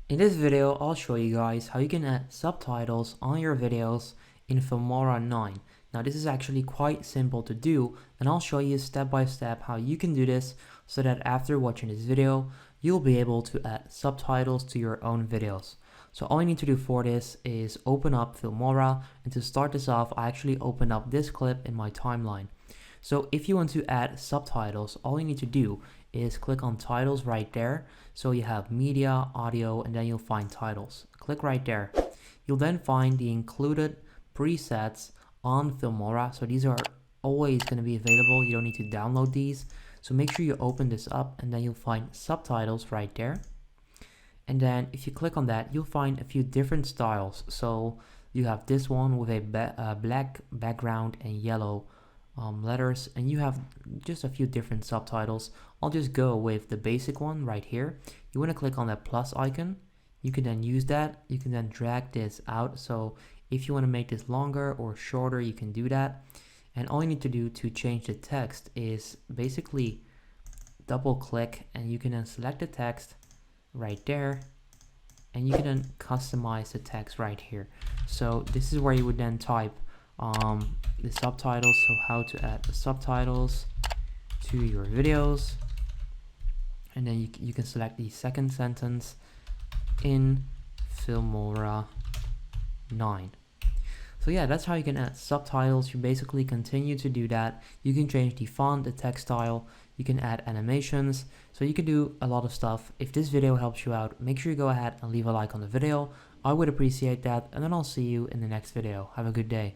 In this video, I'll show you guys how you can add subtitles on your videos in Filmora 9. Now this is actually quite simple to do, and I'll show you step by step how you can do this so that after watching this video, you'll be able to add subtitles to your own videos. So all you need to do for this is open up Filmora, and to start this off, I actually opened up this clip in my timeline. So if you want to add subtitles, all you need to do is click on titles right there. So you have media, audio, and then you'll find titles. Click right there. You'll then find the included presets on Filmora. So these are always going to be available. You don't need to download these. So make sure you open this up, and then you'll find subtitles right there. And then if you click on that, you'll find a few different styles. So you have this one with a black background and yellow letters, and you have just a few different subtitles. I'll just go with the basic one right here. You want to click on that plus icon. You can then use that. You can then drag this out. So if you want to make this longer or shorter, you can do that. And all you need to do to change the text is basically double click, and you can then select the text right there, and you can then customize the text right here. So this is where you would then type the subtitles. So how to add the subtitles to your videos, and then you can select the second sentence in Filmora 9. So yeah, that's how you can add subtitles. You basically continue to do that. You can change the font, the text style, you can add animations, so you can do a lot of stuff. If this video helps you out, make sure you go ahead and leave a like on the video. I would appreciate that, and then I'll see you in the next video. Have a good day.